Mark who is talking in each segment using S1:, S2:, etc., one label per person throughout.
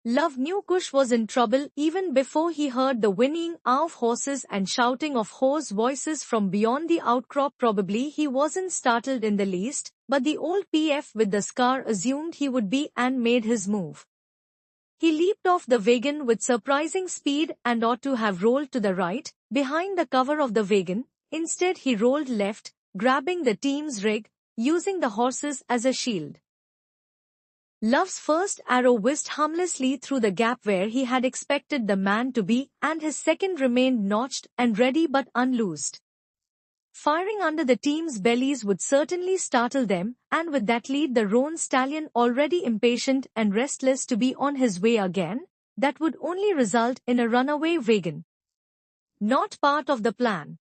S1: Luv knew Kush was in trouble even before he heard the whinnying of horses and shouting of hoarse voices from beyond the outcrop. Probably he wasn't startled in the least, but the old PF with the scar assumed he would be and made his move. He leaped off the wagon with surprising speed and ought to have rolled to the right, behind the cover of the wagon. Instead he rolled left, grabbing the team's rig, using the horses as a shield. Luv's first arrow whizzed harmlessly through the gap where he had expected the man to be, and his second remained notched and ready but unloosed. Firing under the team's bellies would certainly startle them, and with that lead the roan stallion already impatient and restless to be on his way again, that would only result in a runaway wagon. Not part of the plan.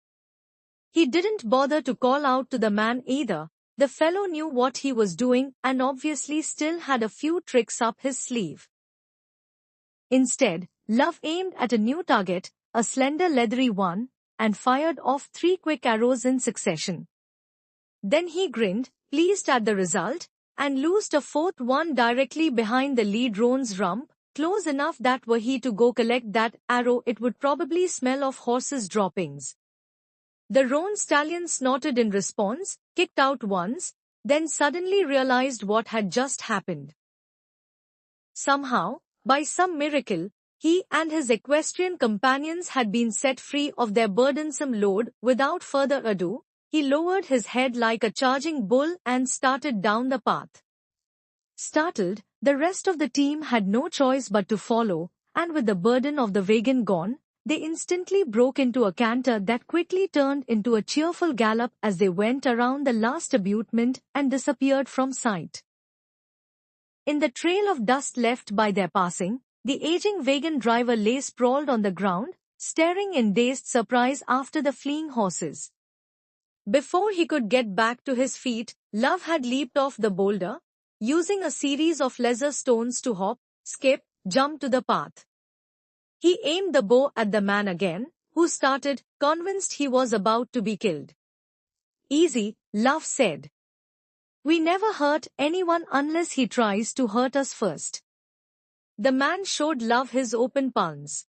S1: He didn't bother to call out to the man either. The fellow knew what he was doing and obviously still had a few tricks up his sleeve. Instead, Luv aimed at a new target, a slender leathery one, and fired off 3 quick arrows in succession. Then he grinned, pleased at the result, and loosed a 4th one directly behind the lead roan's rump, close enough that were he to go collect that arrow it would probably smell of horses' droppings. The roan stallion snorted in response, kicked out once, then suddenly realized what had just happened. Somehow, by some miracle, he and his equestrian companions had been set free of their burdensome load. Without further ado, he lowered his head like a charging bull and started down the path. Startled, the rest of the team had no choice but to follow, and with the burden of the wagon gone, they instantly broke into a canter that quickly turned into a cheerful gallop as they went around the last abutment and disappeared from sight. In the trail of dust left by their passing, the aging wagon driver lay sprawled on the ground, staring in dazed surprise after the fleeing horses. Before he could get back to his feet, Luv had leaped off the boulder, using a series of lesser stones to hop, skip, jump to the path. He aimed the bow at the man again, who started, convinced he was about to be killed. Easy, Luv said. We never hurt anyone unless he tries to hurt us first. The man showed Luv his open palms.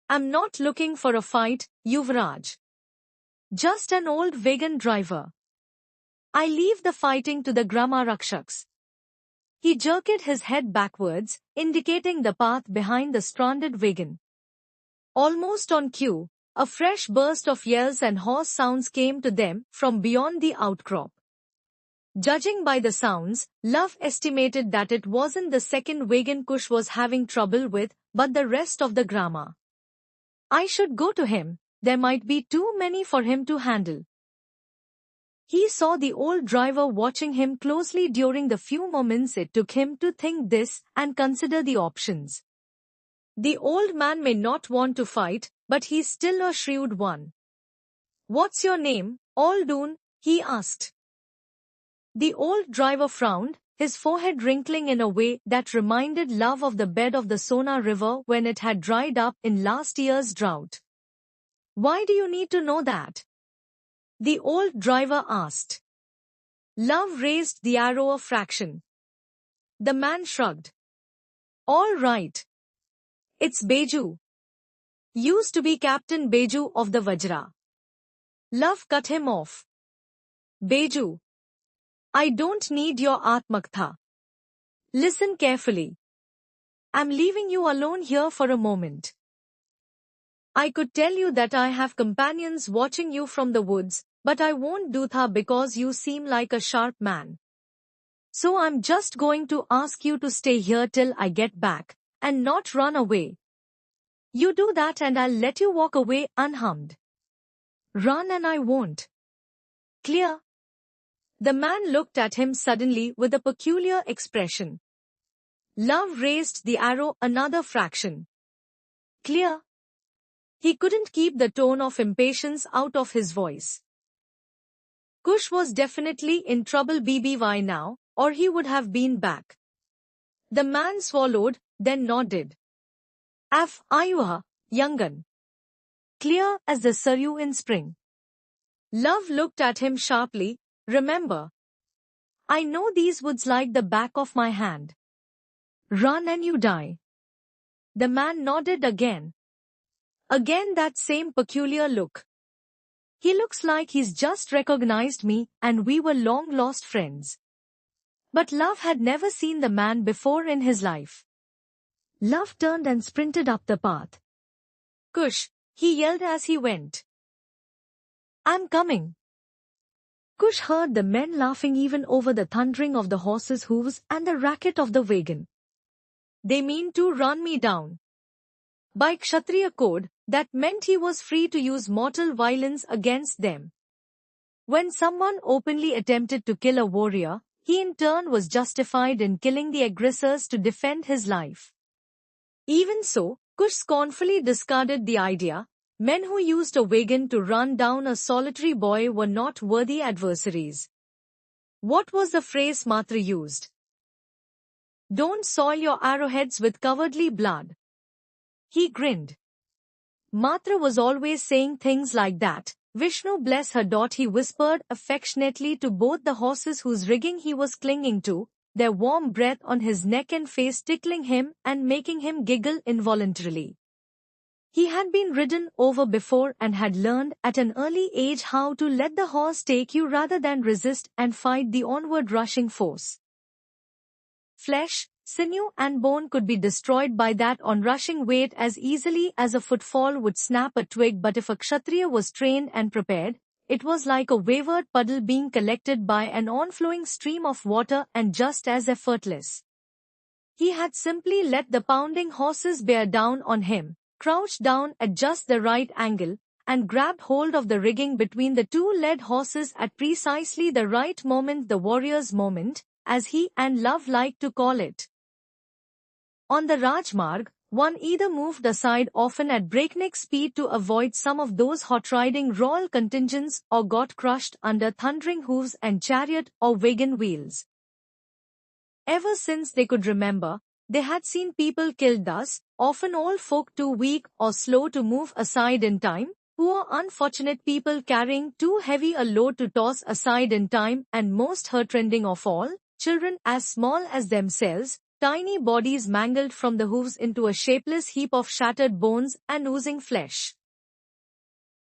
S1: I'm not looking for a fight, Yuvraj. Just an old wagon driver. I leave the fighting to the Grama Rakshaks. He jerked his head backwards, indicating the path behind the stranded wagon. Almost on cue, a fresh burst of yells and hoarse sounds came to them from beyond the outcrop. Judging by the sounds, Luv estimated that it wasn't the second wagon Kush was having trouble with, but the rest of the Grama. I should go to him, there might be too many for him to handle. He saw the old driver watching him closely during the few moments it took him to think this and consider the options. The old man may not want to fight, but he's still a shrewd one. What's your name, Aldoon? He asked. The old driver frowned, his forehead wrinkling in a way that reminded Luv of the bed of the Sona River when it had dried up in last year's drought. Why do you need to know that? The old driver asked. Luv raised the arrow a fraction. The man shrugged. All right. It's Beju. Used to be Captain Beju of the Vajra. Luv cut him off. Beju. I don't need your Atmaktha. Listen carefully. I'm leaving you alone here for a moment. I could tell you that I have companions watching you from the woods, but I won't do that because you seem like a sharp man. So I'm just going to ask you to stay here till I get back, and not run away. You do that and I'll let you walk away unharmed. Run and I won't. Clear? The man looked at him suddenly with a peculiar expression. Luv raised the arrow another fraction. Clear? He couldn't keep the tone of impatience out of his voice. Kush was definitely in trouble BBY now, or he would have been back. The man swallowed, then nodded. Af Ayuha, youngun. Clear as the Saryu in spring. Luv looked at him sharply. Remember, I know these woods like the back of my hand. Run and you die. The man nodded again. Again that same peculiar look. He looks like he's just recognized me and we were long-lost friends. But Luv had never seen the man before in his life. Luv turned and sprinted up the path. Kush, he yelled as he went. I'm coming. Kush heard the men laughing even over the thundering of the horses' hooves and the racket of the wagon. They mean to run me down. By Kshatriya code, that meant he was free to use mortal violence against them. When someone openly attempted to kill a warrior, he in turn was justified in killing the aggressors to defend his life. Even so, Kush scornfully discarded the idea. Men who used a wagon to run down a solitary boy were not worthy adversaries. What was the phrase Matra used? Don't soil your arrowheads with cowardly blood. He grinned. Matra was always saying things like that. Vishnu bless her. He whispered affectionately to both the horses whose rigging he was clinging to, their warm breath on his neck and face tickling him and making him giggle involuntarily. He had been ridden over before and had learned at an early age how to let the horse take you rather than resist and fight the onward rushing force. Flesh, sinew and bone could be destroyed by that onrushing weight as easily as a footfall would snap a twig, but if a Kshatriya was trained and prepared, it was like a wavered puddle being collected by an onflowing stream of water and just as effortless. He had simply let the pounding horses bear down on him, crouched down at just the right angle, and grabbed hold of the rigging between the two led horses at precisely the right moment, the warrior's moment, as he and Luv liked to call it. On the Rajmarg, one either moved aside often at breakneck speed to avoid some of those hot-riding royal contingents or got crushed under thundering hooves and chariot or wagon wheels. Ever since they could remember, they had seen people killed thus, often old folk too weak or slow to move aside in time, poor unfortunate people carrying too heavy a load to toss aside in time, and most heartrending of all, children as small as themselves, tiny bodies mangled from the hooves into a shapeless heap of shattered bones and oozing flesh.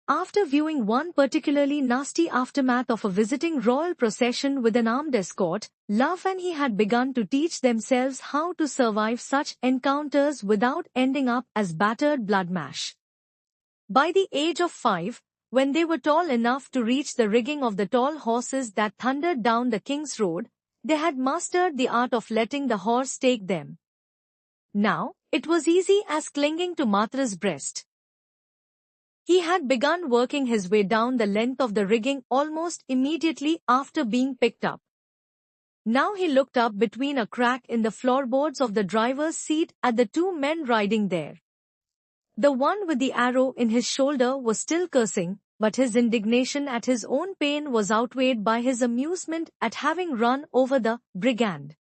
S1: After viewing one particularly nasty aftermath of a visiting royal procession with an armed escort, Luv and he had begun to teach themselves how to survive such encounters without ending up as battered bloodmash. By the age of 5, when they were tall enough to reach the rigging of the tall horses that thundered down the King's Road, they had mastered the art of letting the horse take them. Now, it was easy as clinging to Matra's breast. He had begun working his way down the length of the rigging almost immediately after being picked up. Now he looked up between a crack in the floorboards of the driver's seat at the two men riding there. The one with the arrow in his shoulder was still cursing, but his indignation at his own pain was outweighed by his amusement at having run over the brigand.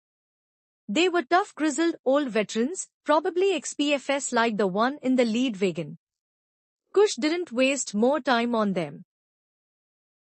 S1: They were tough grizzled old veterans, probably ex-PFS like the one in the lead wagon. Kush didn't waste more time on them.